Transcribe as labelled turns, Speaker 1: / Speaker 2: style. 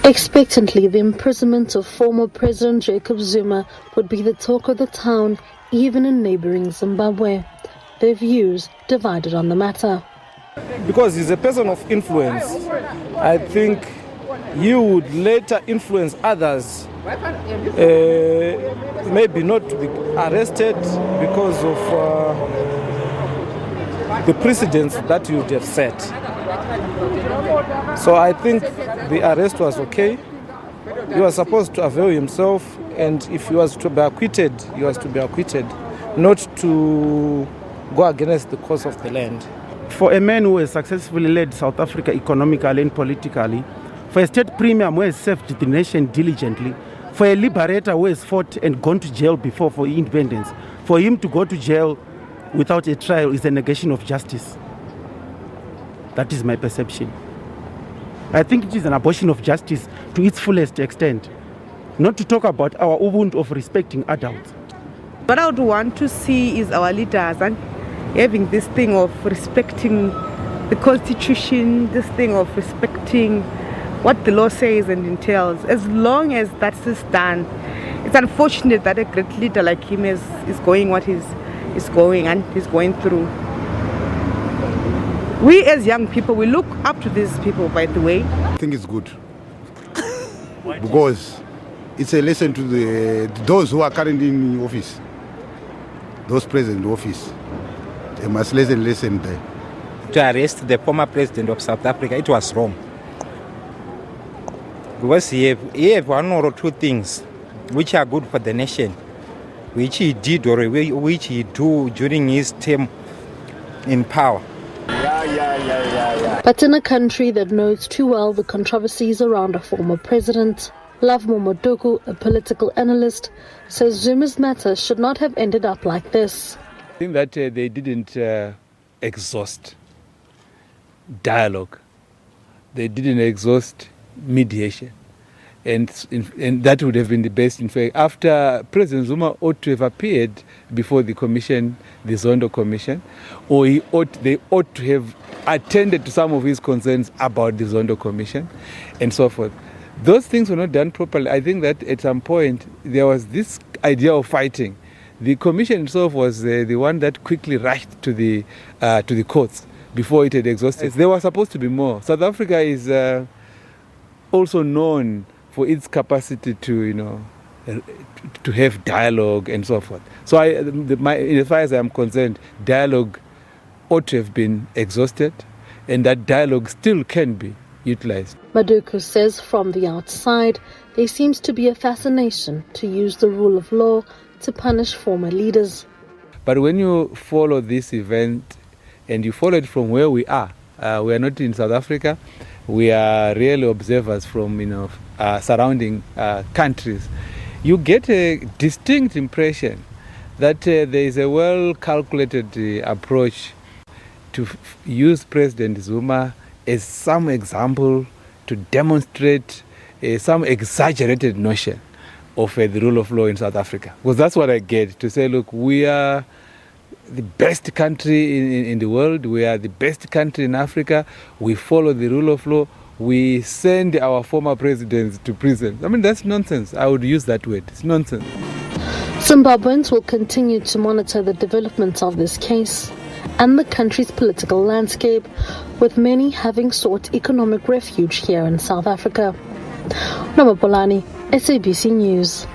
Speaker 1: Expectantly, the imprisonment of former President Jacob Zuma would be the talk of the town, even in neighboring Zimbabwe. Their views divided on the matter.
Speaker 2: Because he's a person of influence, I think he would later influence others, maybe not to be arrested because of the precedents that he would have set. So I think the arrest was okay. He was supposed to avail himself, and if he was to be acquitted, he was to be acquitted, not to go against the cause of the land.
Speaker 3: For a man who has successfully led South Africa economically and politically, for a state premium who has served the nation diligently, for a liberator who has fought and gone to jail before for independence, for him to go to jail without a trial is a negation of justice. That is my perception. I think it is an abortion of justice to its fullest extent. Not to talk about our ubuntu of respecting adults.
Speaker 4: What I would want to see is our leaders and having this thing of respecting the constitution, this thing of respecting what the law says and entails. As long as that is done, it's unfortunate that a great leader like him is going what he's going and he's going through. We as young people, we look up to these people, by the way.
Speaker 5: I think it's good because it's a lesson to those who are currently in office, those present in office. They must listen there.
Speaker 6: To arrest the former president of South Africa, it was wrong. Because he have one or two things which are good for the nation, which he did or which he do during his term in power.
Speaker 1: But in a country that knows too well the controversies around a former president, Love Momodoku, a political analyst, says Zuma's matter should not have ended up like this.
Speaker 2: I think that they didn't exhaust dialogue. They didn't exhaust mediation. And that would have been the best. In fact, after President Zuma ought to have appeared before the commission, the Zondo Commission, or they ought to have attended to some of his concerns about the Zondo Commission and so forth. Those things were not done properly. I think that at some point there was this idea of fighting. The commission itself was the one that quickly rushed to the courts before it had exhausted. There was supposed to be more. South Africa is also known for its capacity to have dialogue and so forth. So as far as I'm concerned, dialogue ought to have been exhausted, and that dialogue still can be utilized.
Speaker 1: Maduku says from the outside, there seems to be a fascination to use the rule of law to punish former leaders.
Speaker 2: But when you follow this event, and you follow it from where we are not in South Africa, we are really observers from surrounding countries, you get a distinct impression that there is a well-calculated approach to use President Zuma as some example to demonstrate some exaggerated notion of the rule of law in South Africa. Because that's what I get, to say, look, we are the best country in the world, we are the best country in Africa, we follow the rule of law, we send our former presidents to prison. I mean, that's nonsense. I would use that word. It's nonsense.
Speaker 1: Zimbabweans will continue to monitor the development of this case and the country's political landscape, with many having sought economic refuge here in South Africa. Nomapolani, SABC News.